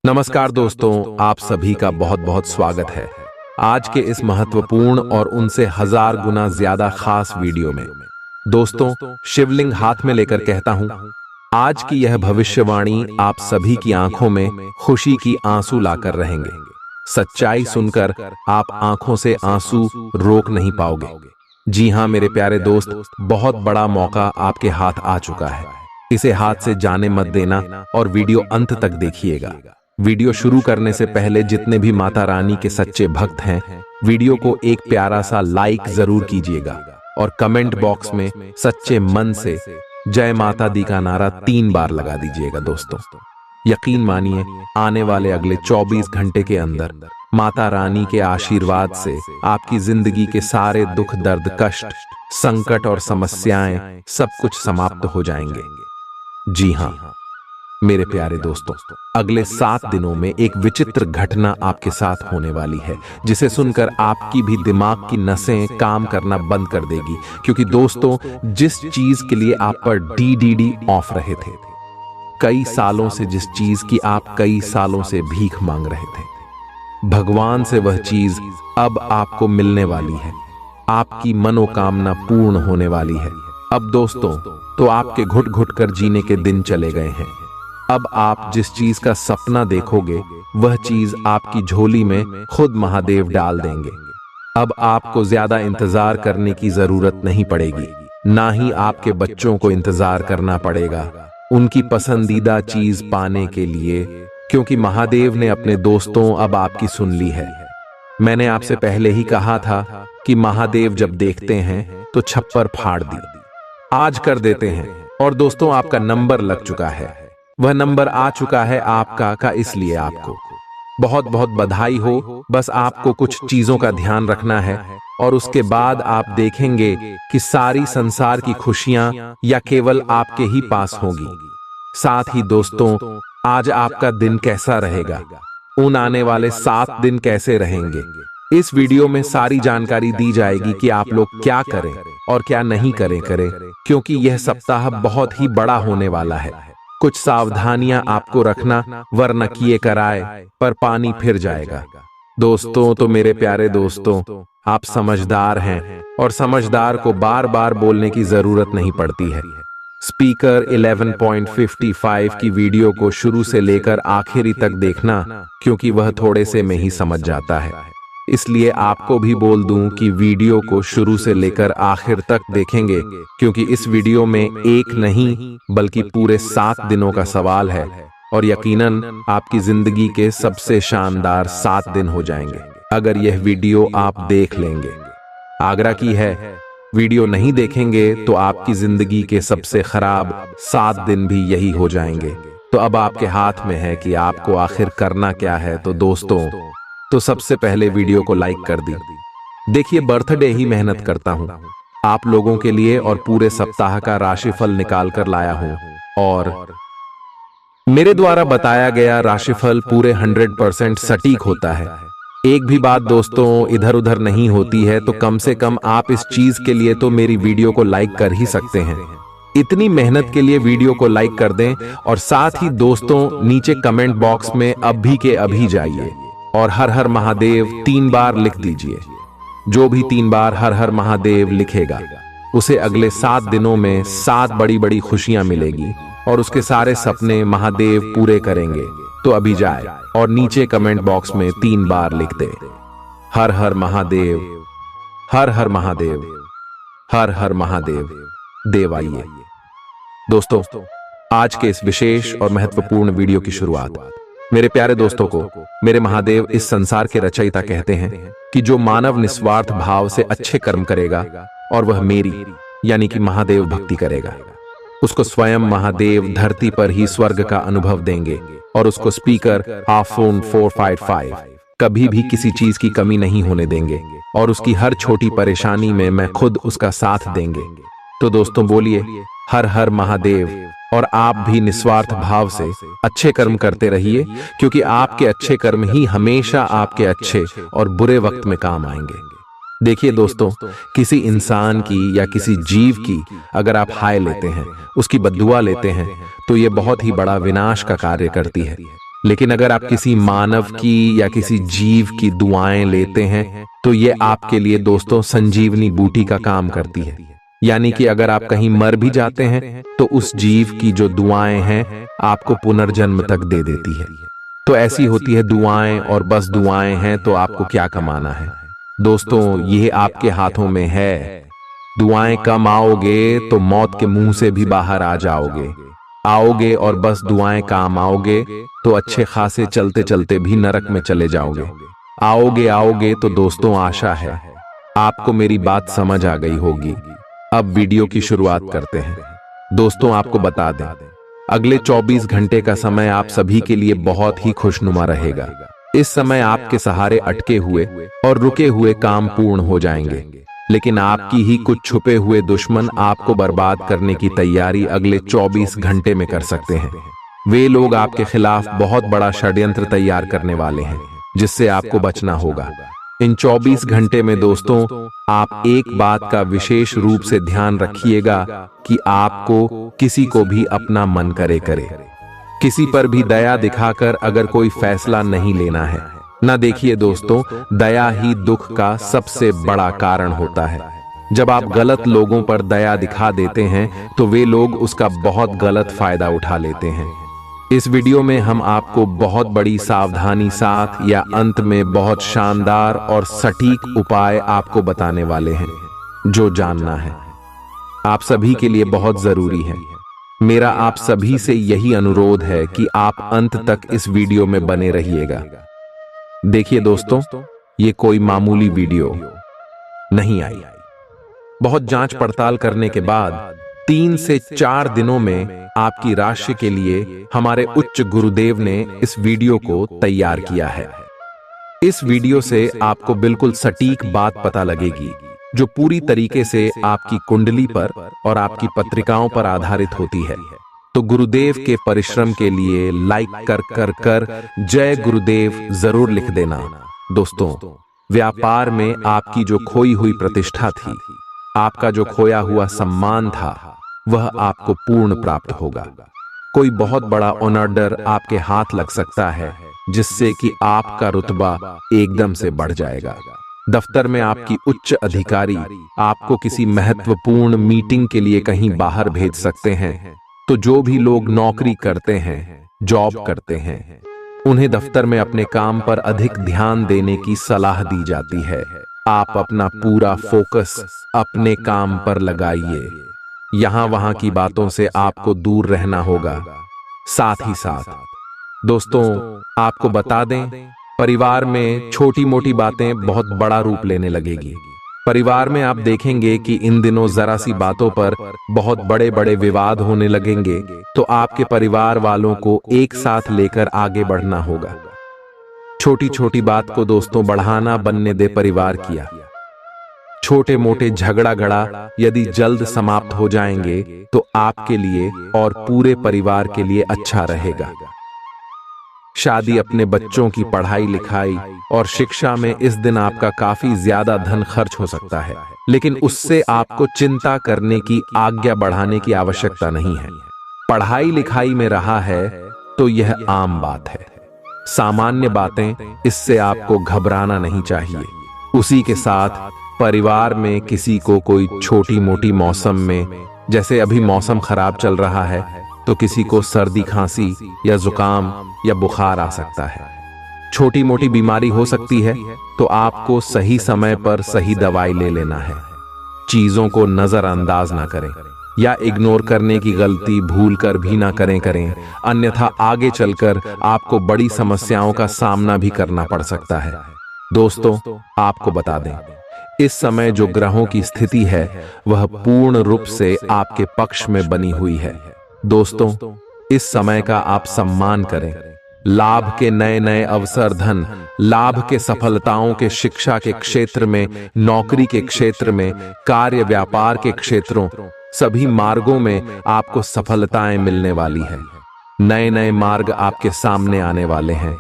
नमस्कार दोस्तों, आप सभी का बहुत बहुत स्वागत है आज के इस महत्वपूर्ण और उनसे 1000 गुना ज्यादा खास वीडियो में। दोस्तों, शिवलिंग हाथ में लेकर कहता हूं, आज की यह भविष्यवाणी आप सभी की आंखों में खुशी की आंसू लाकर रहेंगे। सच्चाई सुनकर आप आंखों से आंसू रोक नहीं पाओगे। जी हां मेरे प्यारे दोस्त, बहुत बड़ा मौका आपके हाथ आ चुका है। इसे हाथ से जाने मत देना और वीडियो अंत तक देखिएगा। वीडियो शुरू करने से पहले जितने भी माता रानी के सच्चे भक्त हैं, वीडियो को एक प्यारा सा लाइक जरूर कीजिएगा और कमेंट बॉक्स में सच्चे मन से जय माता दी का नारा 3 बार लगा दीजिएगा। दोस्तों, यकीन मानिए, आने वाले अगले 24 घंटे के अंदर माता रानी के आशीर्वाद से आपकी जिंदगी के सारे दुख, दर्द, कष्ट, संकट और समस्याएं सब कुछ समाप्त हो जाएंगे। जी हां मेरे प्यारे दोस्तों, अगले 7 दिनों में एक विचित्र घटना आपके साथ होने वाली है, जिसे सुनकर आपकी भी दिमाग की नसें काम करना बंद कर देगी। क्योंकि दोस्तों, जिस चीज के लिए आप पर डीडीडी ऑफ रहे थे, कई सालों से जिस चीज की आप कई सालों से भीख मांग रहे थे, भगवान से वह चीज अब आपको मिलने वाली है। आपकी मनोकामना पूर्ण होने वाली है। अब दोस्तों, तो आपके घुट घुट कर जीने के दिन चले गए हैं। अब आप जिस चीज का सपना देखोगे, वह चीज आपकी झोली में खुद महादेव डाल देंगे। अब आपको ज्यादा इंतजार करने की जरूरत नहीं पड़ेगी, ना ही आपके बच्चों को इंतजार करना पड़ेगा उनकी पसंदीदा चीज पाने के लिए, क्योंकि महादेव ने अपने दोस्तों अब आपकी सुन ली है। मैंने आपसे पहले ही कहा था कि महादेव जब देखते हैं तो छप्पर फाड़ दी, आज कर देते हैं। और दोस्तों, आपका नंबर लग चुका है, वह नंबर आ चुका है आपका का, इसलिए आपको बहुत बहुत बधाई हो। बस आपको कुछ चीजों का ध्यान रखना है और उसके बाद आप देखेंगे कि सारी संसार की खुशियां या केवल आपके ही पास होंगी। साथ ही दोस्तों, आज आपका दिन कैसा रहेगा, उन आने वाले 7 दिन कैसे रहेंगे, इस वीडियो में सारी जानकारी दी जाएगी कि आप लोग क्या करें और क्या नहीं करें, क्योंकि यह सप्ताह बहुत ही बड़ा होने वाला है। कुछ सावधानियां आपको रखना, वरना किए कराए पर पानी फिर जाएगा। दोस्तों, तो मेरे प्यारे दोस्तों, आप समझदार हैं और समझदार को बार बार बोलने की जरूरत नहीं पड़ती है। स्पीकर 11.55 की वीडियो को शुरू से लेकर आखिरी तक देखना, क्योंकि वह थोड़े से में ही समझ जाता है। इसलिए आपको भी बोल दूं कि वीडियो को शुरू से लेकर आखिर तक देखेंगे, क्योंकि इस वीडियो में एक नहीं बल्कि पूरे 7 दिनों का सवाल है और यकीनन आपकी जिंदगी के सबसे शानदार 7 दिन हो जाएंगे अगर यह वीडियो आप देख लेंगे। आग्रह की है, वीडियो नहीं देखेंगे तो आपकी जिंदगी के सबसे खराब 7 दिन भी यही हो जाएंगे। तो अब आपके हाथ में है कि आपको आखिर करना क्या है। तो दोस्तों, तो सबसे पहले वीडियो को लाइक कर दी। देखिए, बर्थडे ही मेहनत करता हूं आप लोगों के लिए और पूरे सप्ताह का राशिफल निकाल कर लाया हूं, और मेरे द्वारा बताया गया राशिफल पूरे 100% सटीक होता है। एक भी बात दोस्तों इधर उधर नहीं होती है। तो कम से कम आप इस चीज के लिए तो मेरी वीडियो को लाइक कर ही सकते हैं। इतनी मेहनत के लिए वीडियो को लाइक कर दें और साथ ही दोस्तों, नीचे कमेंट बॉक्स में अभी के अभी जाइए और हर हर महादेव 3 बार लिख दीजिए। जो भी 3 बार हर हर महादेव लिखेगा, उसे अगले 7 दिनों में 7 बड़ी बड़ी खुशियां मिलेगी और उसके सारे सपने महादेव पूरे करेंगे। तो अभी जाए और नीचे कमेंट बॉक्स में 3 बार लिख दे, हर हर महादेव, हर हर महादेव, हर हर महादेव। देव आइए। दोस्तों, आज के इस विशेष और महत्वपूर्ण वीडियो की शुरुआत मेरे प्यारे दोस्तों को मेरे महादेव इस संसार के रचयिता कहते हैं कि जो मानव निस्वार्थ भाव से अच्छे कर्म करेगा और वह मेरी यानी कि महादेव भक्ति करेगा, उसको स्वयं महादेव धरती पर ही स्वर्ग का अनुभव देंगे और उसको स्पीकर iPhone 455 कभी भी किसी चीज की कमी नहीं होने देंगे और उसकी हर छोटी परेशानी में मैं खुद उसका साथ देंगे। तो दोस्तों, बोलिए हर हर महादेव। और आप भी निस्वार्थ भाव से अच्छे कर्म करते रहिए, क्योंकि आपके अच्छे कर्म ही हमेशा आपके अच्छे और बुरे वक्त में काम आएंगे। देखिए दोस्तों, किसी इंसान की या किसी जीव की अगर आप हाय लेते हैं, उसकी बद्दुआ लेते हैं, तो ये बहुत ही बड़ा विनाश का कार्य करती है। लेकिन अगर आप किसी मानव की या किसी जीव की दुआएं लेते हैं तो ये आपके लिए दोस्तों संजीवनी बूटी का काम करती है। यानी कि अगर आप कहीं मर भी जाते हैं तो उस जीव की जो दुआएं हैं आपको पुनर्जन्म तक दे देती है। तो ऐसी होती है दुआएं, और बस दुआएं हैं तो आपको क्या कमाना है दोस्तों, ये आपके हाथों में है। दुआएं कम आओगे तो मौत के मुंह से भी बाहर आ जाओगे, आओगे और बस दुआएं काम आओगे तो अच्छे खासे चलते चलते भी नरक में चले जाओगे। आओगे तो दोस्तों आशा है आपको मेरी बात समझ आ गई होगी। अब वीडियो की शुरुआत करते हैं। दोस्तों आपको बता दें, अगले 24 घंटे का समय आप सभी के लिए बहुत ही खुशनुमा रहेगा। इस समय आपके सहारे अटके हुए और रुके हुए काम पूर्ण हो जाएंगे, लेकिन आपकी ही कुछ छुपे हुए दुश्मन आपको बर्बाद करने की तैयारी अगले 24 घंटे में कर सकते हैं। वे लोग आपके खिलाफ बहुत बड़ा षड्यंत्र तैयार करने वाले हैं, जिससे आपको बचना होगा। इन 24 घंटे में दोस्तों आप एक बात का विशेष रूप से ध्यान रखिएगा कि आपको किसी को भी अपना मन करे किसी पर भी दया दिखाकर अगर कोई फैसला नहीं लेना है। ना देखिए दोस्तों, दया ही दुख का सबसे बड़ा कारण होता है। जब आप गलत लोगों पर दया दिखा देते हैं तो वे लोग उसका बहुत गलत फायदा उठा लेते हैं। इस वीडियो में हम आपको बहुत बड़ी सावधानी साथ या अंत में बहुत शानदार और सटीक उपाय आपको बताने वाले हैं, जो जानना है आप सभी के लिए बहुत जरूरी है। मेरा आप सभी से यही अनुरोध है कि आप अंत तक इस वीडियो में बने रहिएगा। देखिए दोस्तों, ये कोई मामूली वीडियो नहीं आई। बहुत जांच पड़ताल करने के बाद 3 से 4 दिनों में आपकी राशि के लिए हमारे उच्च गुरुदेव ने इस वीडियो को तैयार किया है। इस वीडियो से आपको बिल्कुल सटीक बात पता लगेगी, जो पूरी तरीके से आपकी कुंडली पर और आपकी पत्रिकाओं पर आधारित होती है। तो गुरुदेव के परिश्रम के लिए लाइक कर जय गुरुदेव जरूर लिख देना। दोस्तों, व्यापार में आपकी जो खोई हुई प्रतिष्ठा थी, आपका जो खोया हुआ सम्मान था, वह आपको पूर्ण प्राप्त होगा। कोई बहुत बड़ा ऑर्डर आपके हाथ लग सकता है, जिससे कि आपका रुतबा एकदम से बढ़ जाएगा। दफ्तर में आपकी उच्च अधिकारी आपको किसी महत्वपूर्ण मीटिंग के लिए कहीं बाहर भेज सकते हैं। तो जो भी लोग नौकरी करते हैं, जॉब करते हैं, उन्हें दफ्तर में अपने काम पर अधिक ध्यान देने की सलाह दी जाती है। आप अपना पूरा फोकस अपने काम पर लगाइए। यहां वहां की बातों से आपको दूर रहना होगा। साथ ही साथ दोस्तों आपको बता दें, परिवार में छोटी मोटी बातें बहुत बड़ा रूप लेने लगेगी। परिवार में आप देखेंगे कि इन दिनों जरा सी बातों पर बहुत बड़े बड़े विवाद होने लगेंगे। तो आपके परिवार वालों को एक साथ लेकर आगे बढ़ना होगा। छोटी छोटी बात को दोस्तों बढ़ाना बनने दे परिवार किया। छोटे मोटे झगड़ा गड़ा यदि जल्द समाप्त हो जाएंगे तो आपके लिए और पूरे परिवार के लिए अच्छा रहेगा। शादी, अपने बच्चों की पढ़ाई लिखाई और शिक्षा में इस दिन आपका काफी ज्यादा धन खर्च हो सकता है, लेकिन उससे आपको चिंता करने की, आज्ञा बढ़ाने की आवश्यकता नहीं है। पढ़ाई लिखाई में रहा है तो यह आम बात है, सामान्य बातें, इससे आपको घबराना नहीं चाहिए। उसी के साथ परिवार में किसी को कोई छोटी मोटी मौसम में, जैसे अभी मौसम खराब चल रहा है, तो किसी को सर्दी खांसी या जुकाम या बुखार आ सकता है। छोटी मोटी बीमारी हो सकती है, तो आपको सही समय पर सही दवाई ले लेना है। चीजों को नजरअंदाज ना करें या इग्नोर करने की गलती भूल कर भी ना करें, अन्यथा आगे चलकर आपको बड़ी समस्याओं का सामना भी करना पड़ सकता है। दोस्तों आपको बता दें, इस समय जो ग्रहों की स्थिति है वह पूर्ण रूप से आपके पक्ष में बनी हुई है। दोस्तों इस समय का आप सम्मान करें। लाभ के नए नए अवसर, धन लाभ के सफलताओं के, शिक्षा के क्षेत्र में, नौकरी के क्षेत्र में, कार्य व्यापार के क्षेत्रों, सभी मार्गों में आपको सफलताएं मिलने वाली है। नए नए मार्ग आपके सामने आने वाले हैं।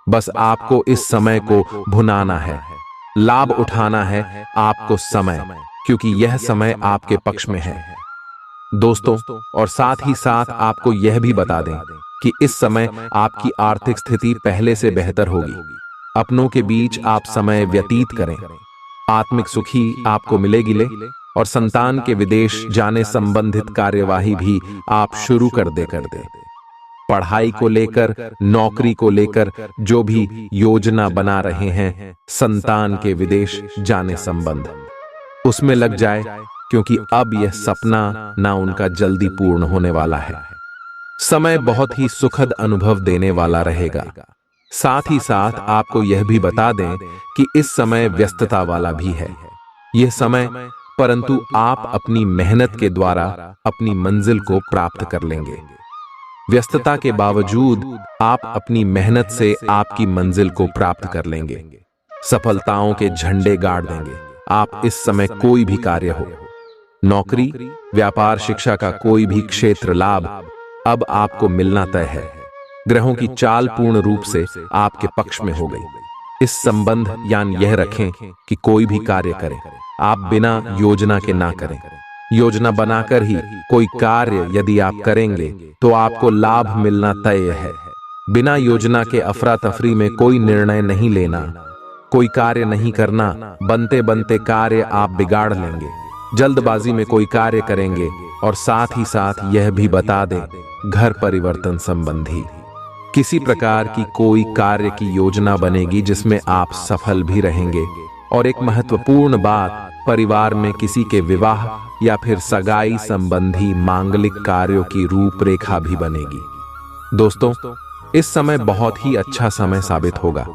बस आपको इस समय को भुनाना है, लाभ उठाना है आपको समय, क्योंकि यह समय आपके पक्ष में है। दोस्तों और साथ ही साथ आपको यह भी बता दें, कि इस समय आपकी आर्थिक स्थिति पहले से बेहतर होगी। अपनों के बीच आप समय व्यतीत करें। आत्मिक सुखी आपको मिलेगी और संतान के विदेश जाने संबंधित कार्यवाही भी आप शुरू कर दे। पढ़ाई को लेकर, नौकरी को लेकर जो भी योजना बना रहे हैं, संतान के विदेश जाने संबंध, उसमें लग जाए, क्योंकि अब यह सपना ना उनका जल्दी पूर्ण होने वाला है। समय बहुत ही सुखद अनुभव देने वाला रहेगा। साथ ही साथ आपको यह भी बता दें कि इस समय व्यस्तता वाला भी है यह समय, परंतु आप अपनी मेहनत के द्वारा अपनी मंजिल को प्राप्त कर लेंगे। व्यस्तता के बावजूद आप अपनी मेहनत से आपकी मंजिल को प्राप्त कर लेंगे। सफलताओं के झंडे गाड़ देंगे आप इस समय। कोई भी कार्य हो, नौकरी, व्यापार, शिक्षा का कोई भी क्षेत्र लाभ अब आपको मिलना तय है। ग्रहों की चाल पूर्ण रूप से आपके पक्ष में हो गई। इस संबंध यान यह रखें कि कोई भी कार्य करें, आप बिना योजना के ना करें। योजना बनाकर ही कोई कार्य यदि आप करेंगे तो आपको लाभ मिलना तय है। बिना योजना के अफरा तफरी में कोई निर्णय नहीं लेना, कोई कार्य नहीं करना। बनते बनते कार्य आप बिगाड़ लेंगे। जल्दबाजी में कोई कार्य करेंगे। और साथ ही साथ यह भी बता दें, घर परिवर्तन संबंधी किसी प्रकार की कोई कार्य की योजना बनेगी जिसमें आप सफल भी रहेंगे। और एक महत्वपूर्ण बात, परिवार में किसी के विवाह या फिर सगाई संबंधी मांगलिक कार्यों की रूपरेखा भी बनेगी। दोस्तों, इस समय बहुत ही अच्छा समय साबित होगा।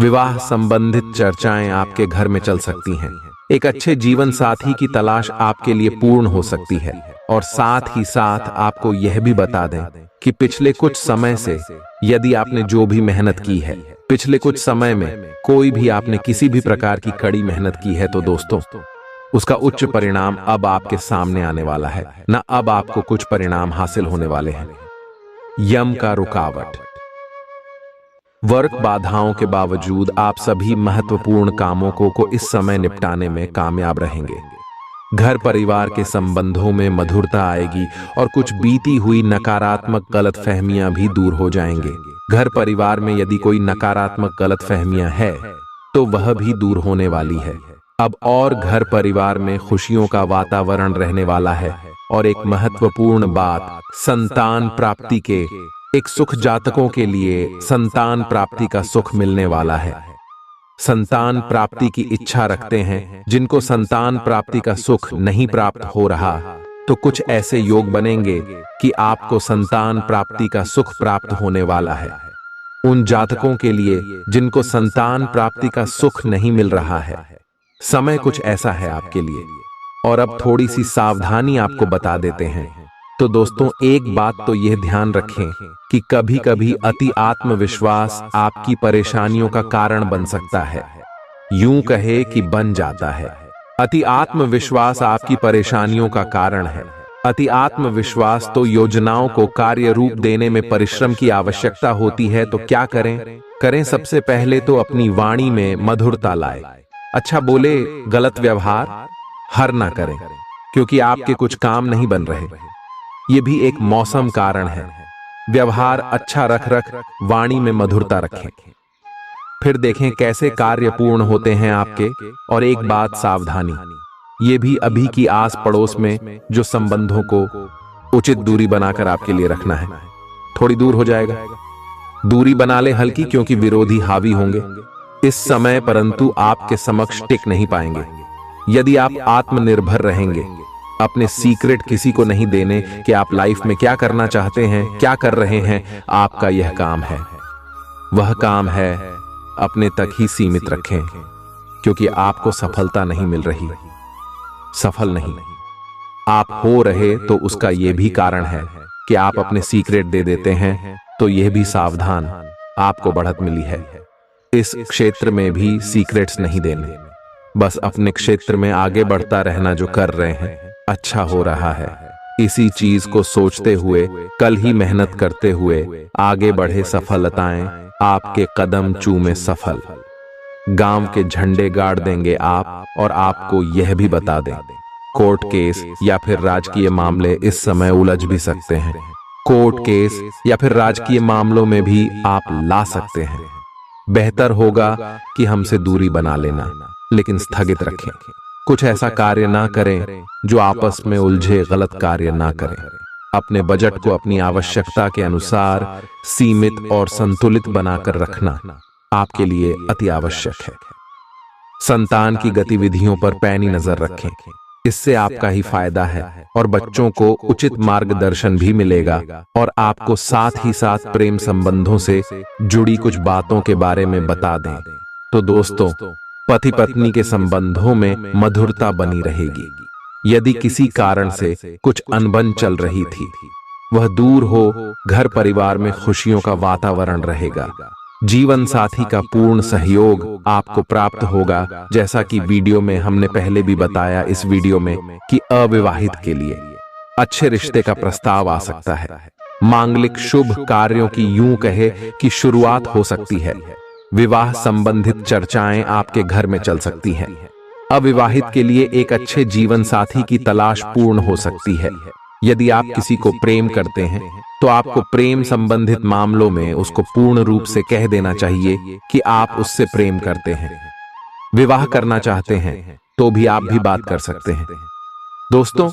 विवाह संबंधित चर्चाएं आपके घर में चल सकती हैं। एक अच्छे जीवन साथी की तलाश आपके लिए पूर्ण हो सकती है। और साथ ही साथ आपको यह भी बता दें कि पिछले कुछ समय से यदि आपने जो भी मेहनत की है, पिछले कुछ समय में कोई भी आपने किसी भी प्रकार की कड़ी मेहनत की है, तो दोस्तों उसका उच्च परिणाम अब आपके सामने आने वाला है ना। अब आपको कुछ परिणाम हासिल होने वाले हैं। यम का रुकावट, वर्क बाधाओं के बावजूद आप सभी महत्वपूर्ण कामों को इस समय निपटाने में कामयाब रहेंगे। घर परिवार के संबंधों में मधुरता आएगी और कुछ बीती हुई नकारात्मक गलतफहमियां भी दूर हो जाएंगे। घर परिवार में यदि कोई नकारात्मक गलतफहमियां है तो वह भी दूर होने वाली है अब। और घर परिवार में खुशियों का वातावरण रहने वाला है। और एक महत्वपूर्ण बात, संतान प्राप्ति के एक सुख जातकों के लिए संतान प्राप्ति का सुख मिलने वाला है। संतान प्राप्ति की इच्छा रखते हैं जिनको संतान प्राप्ति का सुख नहीं प्राप्त हो रहा, तो कुछ ऐसे योग बनेंगे कि आपको संतान प्राप्ति का सुख प्राप्त होने वाला है। उन जातकों के लिए जिनको संतान प्राप्ति का सुख नहीं मिल रहा है, समय कुछ ऐसा है आपके लिए। और अब थोड़ी सी सावधानी आपको बता देते हैं। तो दोस्तों, एक बात तो यह ध्यान रखें कि कभी कभी अति आत्मविश्वास आपकी परेशानियों का कारण बन सकता है। यूं कहे कि बन जाता है। अति आत्मविश्वास आपकी परेशानियों का कारण है। अति आत्मविश्वास तो योजनाओं को कार्य रूप देने में परिश्रम की आवश्यकता होती है। तो क्या करें? सबसे पहले तो अपनी वाणी में मधुरता लाए। अच्छा बोले, गलत व्यवहार हर ना करें, क्योंकि आपके कुछ काम नहीं बन रहे। ये भी एक मौसम कारण है। व्यवहार अच्छा रख वाणी में मधुरता रखें, फिर देखें कैसे कार्य पूर्ण होते हैं आपके। और एक बात सावधानी, ये भी अभी की आस पड़ोस में जो संबंधों को उचित दूरी बनाकर आपके लिए रखना है। थोड़ी दूर हो जाएगा, दूरी बना ले हल्की, क्योंकि विरोधी हावी होंगे इस समय, परंतु आपके समक्ष टिक नहीं पाएंगे। यदि आप आत्मनिर्भर रहेंगे, अपने सीक्रेट किसी को नहीं देने कि आप लाइफ में क्या करना चाहते हैं, क्या कर रहे हैं, आपका यह काम है। वह काम है अपने तक ही सीमित रखें, क्योंकि आपको सफलता नहीं मिल रही। सफल नहीं आप हो रहे तो उसका यह भी कारण है कि आप अपने सीक्रेट दे देते हैं। तो यह भी सावधान, आपको बढ़त मिली है। इस क्षेत्र में भी सीक्रेट्स नहीं देने, बस अपने क्षेत्र में आगे बढ़ता रहना। जो कर रहे हैं अच्छा हो रहा है, इसी चीज को सोचते हुए कल ही मेहनत करते हुए आगे बढ़े। सफलताएं आपके कदम चूमे सफल। गांव के झंडे गाड़ देंगे आप। और आपको यह भी बता दें, कोर्ट केस या फिर राजकीय मामले इस समय उलझ भी सकते हैं। कोर्ट केस या फिर राजकीय मामलों में भी आप ला सकते हैं। बेहतर होगा कि हमसे दूरी बना लेना, लेकिन स्थगित रखें। कुछ ऐसा कार्य ना करें जो आपस में उलझे, गलत कार्य ना करें। अपने बजट को अपनी आवश्यकता के अनुसार सीमित और संतुलित बनाकर रखना आपके लिए अति आवश्यक है। संतान की गतिविधियों पर पैनी नजर रखें, इससे आपका ही फायदा है और बच्चों को उचित मार्गदर्शन भी मिलेगा। और आपको साथ ही साथ प्रेम संबंधों से जुड़ी कुछ बातों के बारे में बता दें तो दोस्तों, पति पत्नी के संबंधों में मधुरता बनी रहेगी। यदि किसी कारण से कुछ अनबन चल रही थी, वह दूर हो, घर परिवार में खुशियों का वातावरण रहेगा। जीवन साथी का पूर्ण सहयोग आपको प्राप्त होगा। जैसा कि वीडियो में हमने पहले भी बताया इस वीडियो में कि अविवाहित के लिए अच्छे रिश्ते का प्रस्ताव आ सकता है। मांगलिक शुभ कार्यों की यूं कहे कि शुरुआत हो सकती है। विवाह संबंधित चर्चाएं आपके घर में चल सकती हैं। अविवाहित के लिए एक अच्छे जीवन साथी की तलाश पूर्ण हो सकती है। यदि आप किसी को प्रेम करते हैं तो आपको प्रेम संबंधित मामलों में उसको पूर्ण रूप से कह देना चाहिए कि आप उससे प्रेम करते हैं। विवाह करना चाहते हैं तो भी आप भी बात कर सकते हैं। दोस्तों,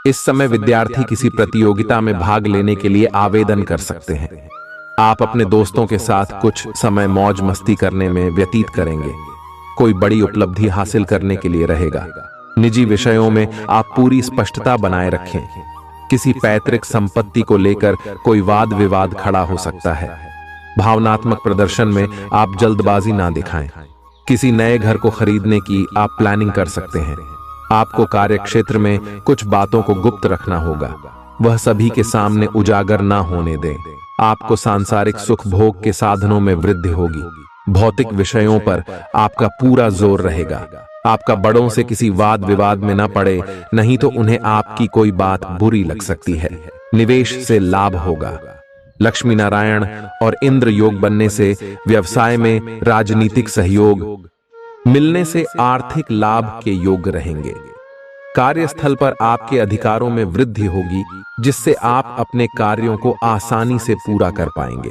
इस समय विद्यार्थी किसी प्रतियोगिता में भाग लेने के लिए आवेदन कर सकते हैं। आप अपने दोस्तों के साथ कुछ समय मौज मस्ती करने में व्यतीत करेंगे। कोई बड़ी उपलब्धि हासिल करने के लिए रहेगा। निजी विषयों में आप पूरी स्पष्टता बनाए रखें। किसी पैतृक संपत्ति को लेकर कोई वाद विवाद खड़ा हो सकता है। भावनात्मक प्रदर्शन में आप जल्दबाजी ना दिखाएं। किसी नए घर को खरीदने की आप प्लानिंग कर सकते हैं। आपको कार्यक्षेत्र में कुछ बातों को गुप्त रखना होगा, वह सभी के सामने उजागर ना होने दें। आपको सांसारिक सुख भोग के साधनों में वृद्धि होगी। भौतिक विषयों पर आपका पूरा जोर रहेगा। आपका बड़ों से किसी वाद विवाद में न पड़े, नहीं तो उन्हें आपकी कोई बात बुरी लग सकती है। निवेश से लाभ होगा। लक्ष्मी नारायण और इंद्र योग बनने से व्यवसाय में राजनीतिक सहयोग मिलने से आर्थिक लाभ के योग रहेंगे। कार्यस्थल पर आपके अधिकारों में वृद्धि होगी, जिससे आप अपने कार्यों को आसानी से पूरा कर पाएंगे,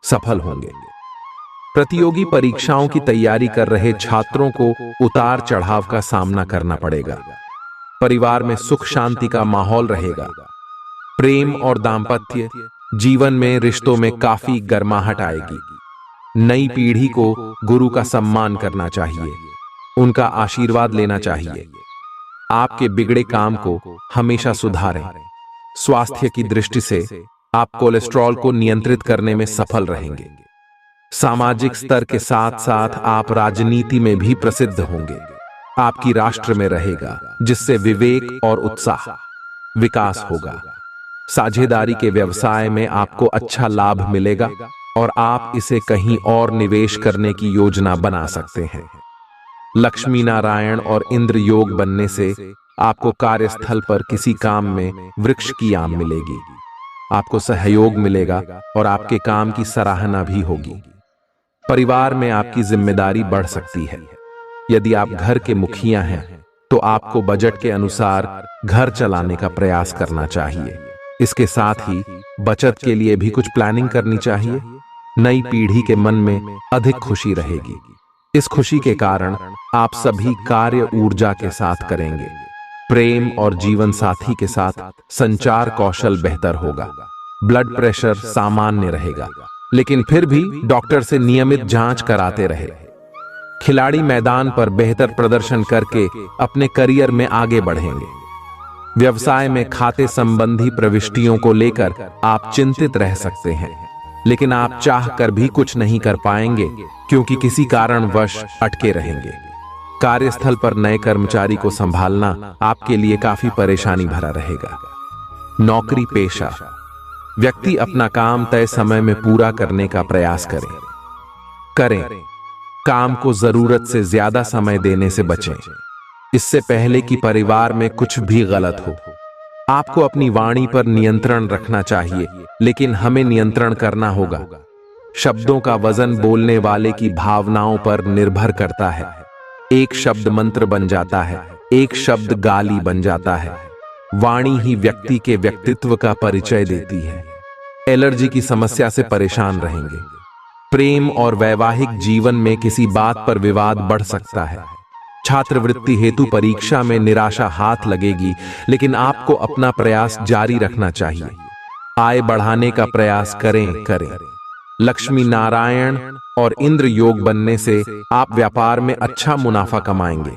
सफल होंगे। प्रतियोगी परीक्षाओं की तैयारी कर रहे छात्रों को उतार चढ़ाव का सामना करना पड़ेगा। परिवार में सुख शांति का माहौल रहेगा। प्रेम और दांपत्य जीवन में रिश्तों में काफी गर्माहट आएगी। नई पीढ़ी को गुरु का सम्मान करना चाहिए, उनका आशीर्वाद लेना चाहिए। आपके बिगड़े काम को हमेशा सुधारें। स्वास्थ्य की दृष्टि से आप कोलेस्ट्रॉल को नियंत्रित करने में सफल रहेंगे। सामाजिक स्तर के साथ साथ आप राजनीति में भी प्रसिद्ध होंगे। आपकी राष्ट्र में रहेगा, जिससे विवेक और उत्साह विकास होगा। साझेदारी के व्यवसाय में आपको अच्छा लाभ मिलेगा और आप इसे कहीं और निवेश करने की योजना बना सकते हैं। लक्ष्मी नारायण और इंद्र योग बनने से आपको कार्यस्थल पर किसी काम में वृक्ष की आम मिलेगी। आपको सहयोग मिलेगा और आपके काम की सराहना भी होगी। परिवार में आपकी जिम्मेदारी बढ़ सकती है। यदि आप घर के मुखिया हैं तो आपको बजट के अनुसार घर चलाने का प्रयास करना चाहिए। इसके साथ ही बचत के लिए भी कुछ प्लानिंग करनी चाहिए। नई पीढ़ी के मन में अधिक खुशी रहेगी। इस खुशी के कारण आप सभी कार्य ऊर्जा के साथ करेंगे। प्रेम और जीवन साथी के साथ संचार कौशल बेहतर होगा। ब्लड प्रेशर सामान्य रहेगा, लेकिन फिर भी डॉक्टर से नियमित जांच कराते रहे। खिलाड़ी मैदान पर बेहतर प्रदर्शन करके अपने करियर में आगे बढ़ेंगे। व्यवसाय में खाते संबंधी प्रविष्टियों को लेकर आप चिंतित रह सकते हैं, लेकिन आप चाह कर भी कुछ नहीं कर पाएंगे क्योंकि किसी कारणवश अटके रहेंगे। कार्यस्थल पर नए कर्मचारी को संभालना आपके लिए काफी परेशानी भरा रहेगा। नौकरी पेशा व्यक्ति अपना काम तय समय में पूरा करने का प्रयास करें। काम को जरूरत से ज्यादा समय देने से बचें, इससे पहले कि परिवार में कुछ भी गलत हो। आपको अपनी वाणी पर नियंत्रण रखना चाहिए, लेकिन हमें नियंत्रण करना होगा। शब्दों का वजन बोलने वाले की भावनाओं पर निर्भर करता है। एक शब्द मंत्र बन जाता है, एक शब्द गाली बन जाता है। वाणी ही व्यक्ति के व्यक्तित्व का परिचय देती है। एलर्जी की समस्या से परेशान रहेंगे। प्रेम और वैवाहिक जीवन में किसी बात पर विवाद बढ़ सकता है। छात्रवृत्ति हेतु परीक्षा में निराशा हाथ लगेगी, लेकिन आपको अपना प्रयास जारी रखना चाहिए। आय बढ़ाने का प्रयास करें। लक्ष्मी नारायण और इंद्र योग बनने से आप व्यापार में अच्छा मुनाफा कमाएंगे।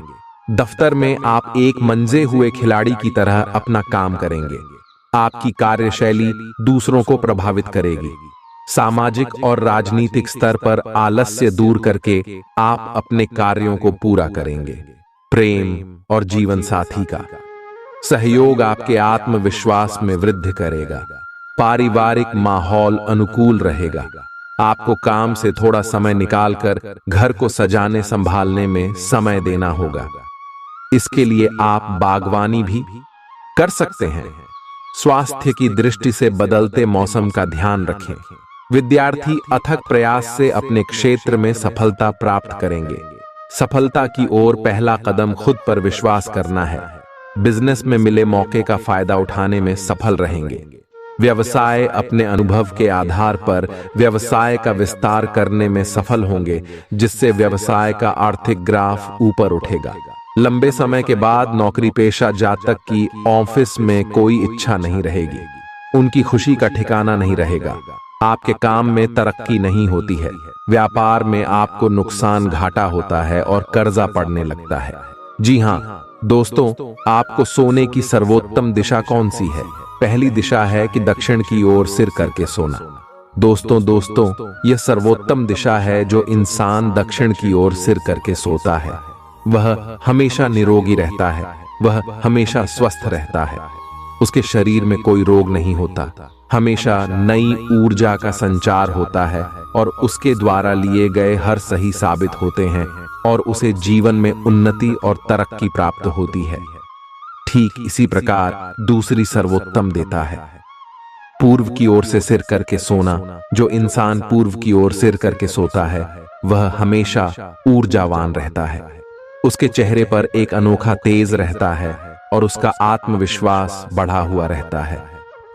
दफ्तर में आप एक मंजे हुए खिलाड़ी की तरह अपना काम करेंगे। आपकी कार्यशैली दूसरों को प्रभावित करेगी। सामाजिक और राजनीतिक स्तर पर आलस्य दूर करके आप अपने कार्यों को पूरा करेंगे। प्रेम और जीवन साथी का सहयोग आपके आत्मविश्वास में वृद्धि करेगा। पारिवारिक माहौल अनुकूल रहेगा। आपको काम से थोड़ा समय निकालकर घर को सजाने संभालने में समय देना होगा। इसके लिए आप बागवानी भी कर सकते हैं। स्वास्थ्य की दृष्टि से बदलते मौसम का ध्यान रखें। विद्यार्थी अथक प्रयास से अपने क्षेत्र में सफलता प्राप्त करेंगे। सफलता की ओर पहला कदम खुद पर विश्वास करना है। बिजनेस में मिले मौके का फायदा उठाने में सफल रहेंगे। व्यवसाय अपने अनुभव के आधार पर व्यवसाय का विस्तार करने में सफल होंगे, जिससे व्यवसाय का आर्थिक ग्राफ ऊपर उठेगा। लंबे समय के बाद नौकरी पेशा जातक की ऑफिस में कोई इच्छा नहीं रहेगी। उनकी खुशी का ठिकाना नहीं रहेगा। आपके काम में तरक्की नहीं होती है। व्यापार में आपको नुकसान घाटा होता है और कर्जा पड़ने लगता है। जी हाँ दोस्तों, आपको सोने की सर्वोत्तम दिशा कौन सी है? पहली दिशा है कि दक्षिण की ओर सिर करके सोना। दोस्तों यह सर्वोत्तम दिशा है। जो इंसान दक्षिण की ओर सिर करके सोता है वह हमेशा निरोगी रहता है, वह हमेशा स्वस्थ रहता है। उसके शरीर में कोई रोग नहीं होता। हमेशा नई ऊर्जा का संचार होता है और उसके द्वारा लिए गए हर सही साबित होते हैं और उसे जीवन में उन्नति और तरक्की प्राप्त होती है। ठीक इसी प्रकार दूसरी सर्वोत्तम देता है पूर्व की ओर से सिर करके सोना। जो इंसान पूर्व की ओर सिर करके सोता है वह हमेशा ऊर्जावान रहता है। उसके चेहरे पर एक अनोखा तेज रहता है और उसका आत्मविश्वास बढ़ा हुआ रहता है।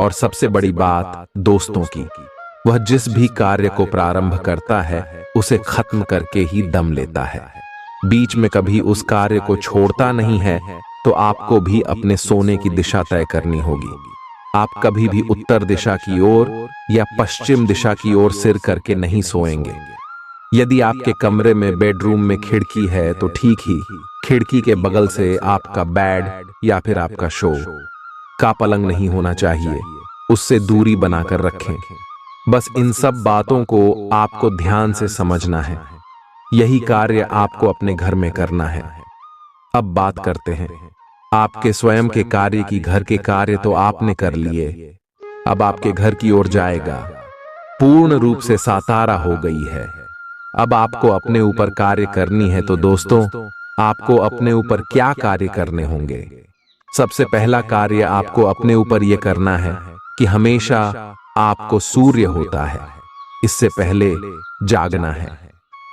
और सबसे बड़ी बात दोस्तों की, वह जिस भी कार्य को प्रारंभ करता है उसे खत्म करके ही दम लेता है। बीच में कभी उस कार्य को छोड़ता नहीं है। तो आपको भी अपने सोने की दिशा तय करनी होगी। आप कभी भी उत्तर दिशा की ओर या पश्चिम दिशा की ओर सिर करके नहीं सोएंगे। यदि आपके कमरे में बेडरूम में खिड़की है तो ठीक ही खिड़की के बगल से आपका बेड या फिर आपका शो का पलंग नहीं होना चाहिए। उससे दूरी बनाकर रखें। बस इन सब बातों को आपको ध्यान से समझना है। यही कार्य आपको अपने घर में करना है। अब बात करते हैं आपके स्वयं के कार्य की। घर के कार्य तो आपने कर लिए, अब आपके घर की ओर जाएगा। पूर्ण रूप से सातारा हो गई है। अब आपको अपने ऊपर कार्य करनी है। तो दोस्तों, आपको अपने ऊपर क्या कार्य करने होंगे? सबसे पहला कार्य आपको अपने ऊपर यह करना है कि हमेशा आपको सूर्य होता है, इससे पहले जागना है।